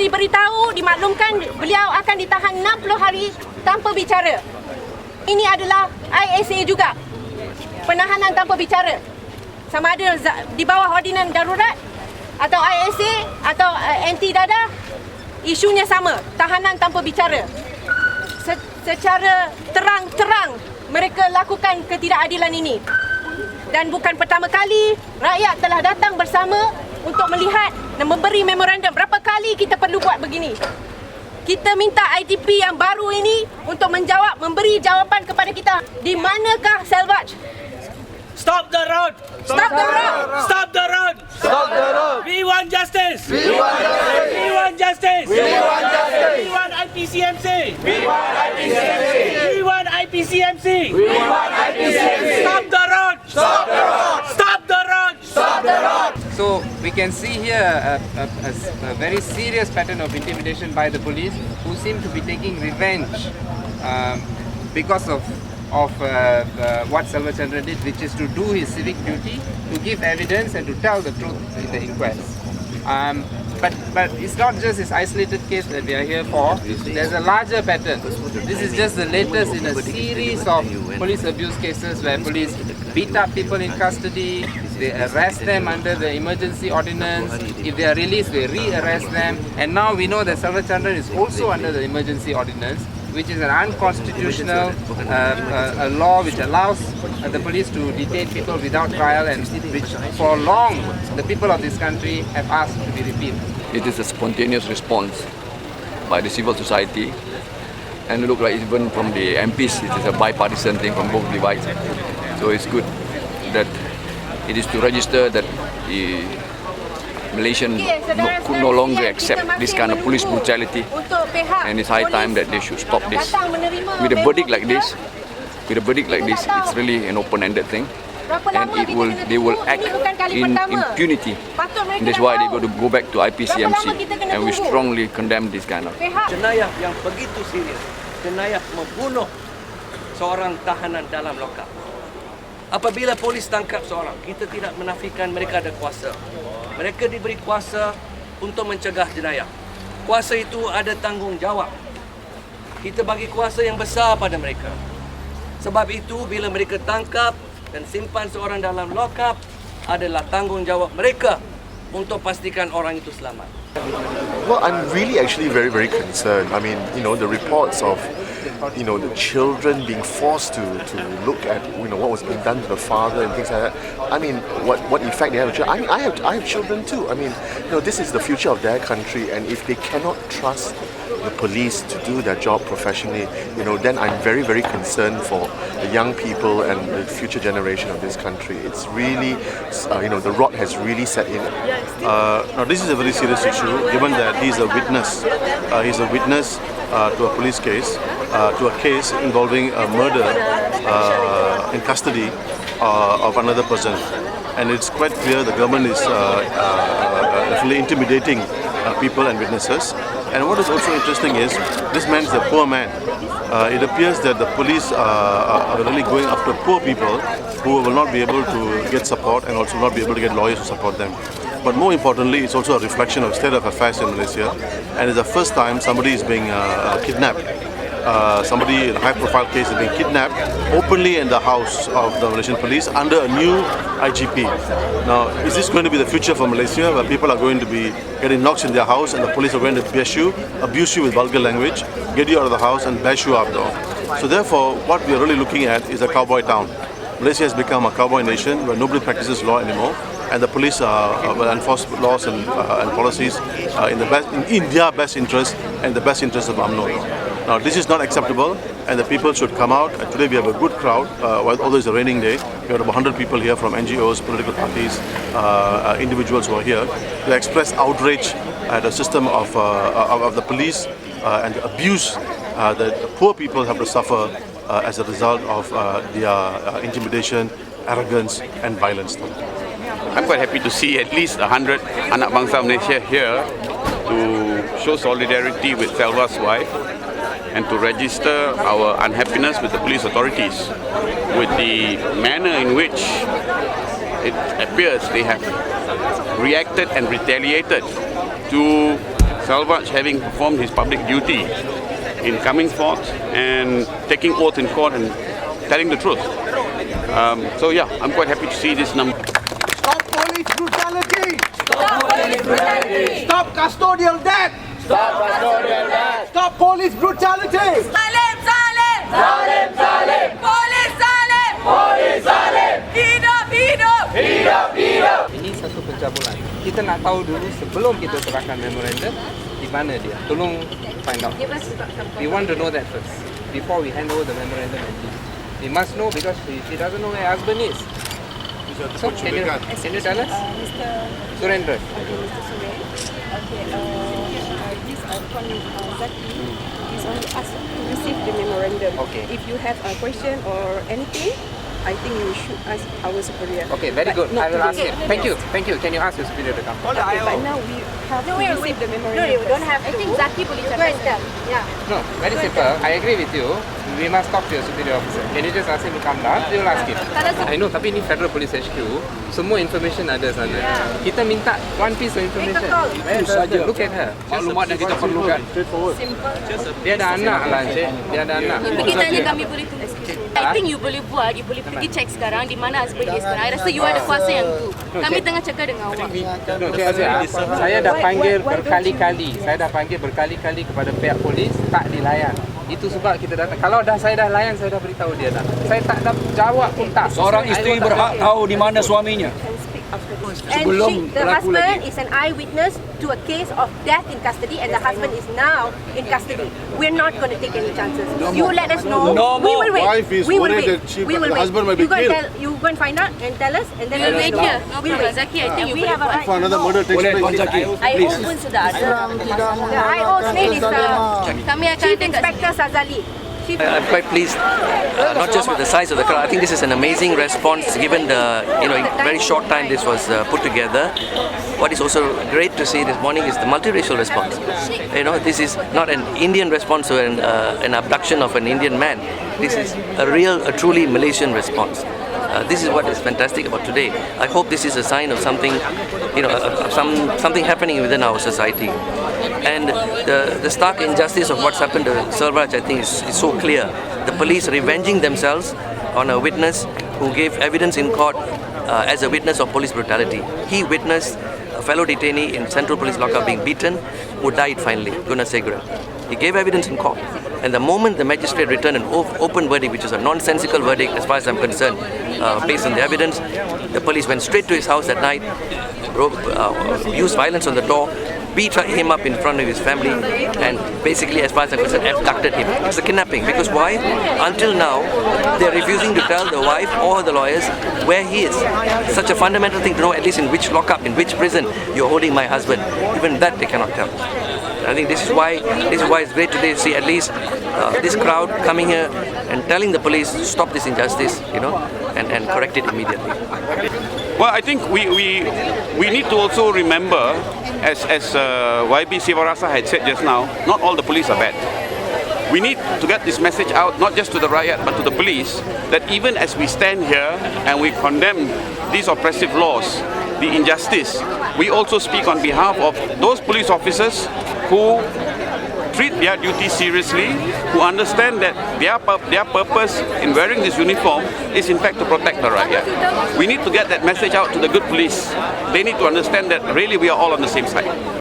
diberitahu, dimaklumkan beliau akan ditahan 60 hari tanpa bicara. Ini adalah ISA juga, penahanan tanpa bicara. Sama ada di bawah ordinan darurat atau ISA atau anti dadah, isunya sama, tahanan tanpa bicara. Secara terang-terang mereka lakukan ketidakadilan ini. Dan bukan pertama kali rakyat telah datang bersama untuk melihat dan memberi memorandum. Berapa kali kita perlu buat begini? Kita minta ITP yang baru ini untuk menjawab, memberi jawapan kepada kita. Di manakah Selvach? Stop the road! Stop the road! Stop the road! Stop the road! We want justice! We want justice! We want justice! We want justice! We want IPCMC! We want IPCMC! We want IPCMC! We want IPCMC! Stop the road! Stop the road! Stop the road! Stop the road! So we can see here a very serious pattern of intimidation by the police, who seem to be taking revenge because of what Selvach did, which is to do his civic duty, to give evidence and to tell the truth in the inquest. But it's not just this isolated case that we are here for. There's a larger pattern. This is just the latest in a series of police abuse cases where police beat up people in custody, they arrest them under the emergency ordinance. If they are released, they re-arrest them. And now we know that Selvach is also under the emergency ordinance, which is an unconstitutional law which allows the police to detain people without trial, and which for long the people of this country have asked to be repealed. It is a spontaneous response by the civil society, and it looks like even from the MPs it is a bipartisan thing from both divides. So it's good that it is to register that the Malaysian could no longer accept this kind of police brutality, and it's high time that they should stop this. With a verdict like this, it's really an open-ended thing, and they will act in impunity. And that's why they got to go back to IPCMC, and we strongly condemn this kind of. Jenayah yang begitu serius, jenayah membunuh seorang tahanan dalam lokap. Apabila polis tangkap seorang, kita tidak menafikan mereka ada kuasa. Mereka diberi kuasa untuk mencegah jenayah. Kuasa itu ada tanggungjawab. Kita bagi kuasa yang besar pada mereka. Sebab itu bila mereka tangkap dan simpan seorang dalam lokap, adalah tanggungjawab mereka untuk pastikan orang itu selamat. Well, I'm really actually very, very concerned. I mean, the reports of, the children being forced to look at, what was being done to the father and things like that. I mean, what effect they have on children. I mean, I have children too. I mean, this is the future of their country, and if they cannot trust the police to do their job professionally, then I'm very, very concerned for the young people and the future generation of this country. It's really, the rot has really set in. Now this is a very serious issue, given that he's a witness. He's a witness to a police case, to a case involving a murder in custody of another person. And it's quite clear the government is definitely intimidating people and witnesses. And what is also interesting is, this man is a poor man. It appears that the police are really going after poor people who will not be able to get support, and also not be able to get lawyers to support them. But more importantly, it's also a reflection of state of affairs in Malaysia, and it's the first time somebody is being kidnapped. Somebody in a high-profile case is being kidnapped openly in the house of the Malaysian police under a new IGP. Now, is this going to be the future for Malaysia, where people are going to be getting knocks in their house and the police are going to abuse you with vulgar language, get you out of the house and bash you outdoor? So therefore, what we are really looking at is a cowboy town. Malaysia has become a cowboy nation where nobody practices law anymore, and the police will enforce laws and policies in their best interest and the best interest of UMNO. Now, this is not acceptable, and the people should come out. Today we have a good crowd, although it's a raining day. We have about 100 people here from NGOs, political parties, individuals who are here to express outrage at the system of the police and the abuse that the poor people have to suffer as a result of their intimidation, arrogance and violence. I'm quite happy to see at least 100 anak bangsa Malaysia here to show solidarity with Selvach's wife and to register our unhappiness with the police authorities with the manner in which it appears they have reacted and retaliated to Selvach having performed his public duty in coming forth and taking oath in court and telling the truth. So yeah, I'm quite happy to see this number. Stop police brutality! Stop police brutality! Stop custodial death! Stop custodial death! Stop police brutality! Zalim, zalim! Zalim, zalim! Polis zalim! Police zalim! Hidup, hidup! Hidup, hidup! Ini satu pencabulan. Kita nak tahu dulu sebelum kita serahkan memorandum di mana dia. Tolong find out. We want to know that first before we hand over the memorandum and leave. We must know because she doesn't know where her husband is. So can you tell us? Surendra. This Zaki is on us to receive the memorandum. Okay. If you have a question or anything, I think you should ask our superior. Okay, very But good. not I will ask today. him. Thank you. Can you ask your superior to come? Okay, but now we have to receive the memorandum. No, you don't have to. I think Zaki boleh cakap. Yeah. No, very simple. I agree with you. We must talk to your superior officer. Can you just ask him to come down? We will ask him. I know, tapi ni Federal Police HQ, semua information ada sana. Kita minta one piece of information. Itu saja. Look at her. Maklumat yang kita perlukan. Dia ada anak lah, Encik. Dia ada anak. Kita ni kami boleh tulis. I think you boleh buat, you boleh pergi check sekarang di mana husband dia sekarang. I rasa you ada kuasa yang tu. Kami tengah cakap dengan awak. No, saya dah panggil berkali-kali. Saya dah panggil berkali-kali kepada pihak polis, tak dilayan. Itu sebab kita datang. Kalau saya dah layan, saya dah beritahu dia dah. Saya tak dah jawab pun tak. Seorang isteri berhak tahu di mana suaminya. And the husband is an eyewitness to a case of death in custody, and the husband is now in custody. We're not going to take any chances. You let us know. No we more. will wait. Wife is we will worried wait. that We will the wait. husband might be killed. You go and find out and tell us, and then We'll we'll wait know. here. No We'll problem. wait. Zaki, I think you We have a right. If another murder takes Boleh, Tuan place, Zaki. IO pun sudah ada. The IO's name is Kami akan Chief ada kat Inspector Sazali. I'm quite pleased, not just with the size of the crowd. I think this is an amazing response given the very short time this was put together. What is also great to see this morning is the multiracial response. This is not an Indian response to an abduction of an Indian man. This is a truly Malaysian response. This is what is fantastic about today. I hope this is a sign of something, something happening within our society. And the stark injustice of what's happened to Selvach, I think, is so clear. The police revenging themselves on a witness who gave evidence in court as a witness of police brutality. He witnessed a fellow detainee in Central Police Lockup being beaten, who died finally, Gunasekara. He gave evidence in court. And the moment the magistrate returned an open verdict, which is a nonsensical verdict as far as I'm concerned, based on the evidence, the police went straight to his house that night, used violence on the door, beat him up in front of his family, and basically, as far as I'm concerned, abducted him. It's a kidnapping. Because why? Until now, they're refusing to tell the wife or the lawyers where he is. Such a fundamental thing to know, at least in which lockup, in which prison you're holding my husband. Even that they cannot tell. I think this is why it's great today to see at least this crowd coming here and telling the police to stop this injustice, and correct it immediately. Well, I think we need to also remember, as YB Sivarasa had said just now, not all the police are bad. We need to get this message out, not just to the riot, but to the police, that even as we stand here and we condemn these oppressive laws, the injustice, we also speak on behalf of those police officers who treat their duty seriously, who understand that their purpose in wearing this uniform is in fact to protect the riot. We need to get that message out to the good police. They need to understand that really we are all on the same side.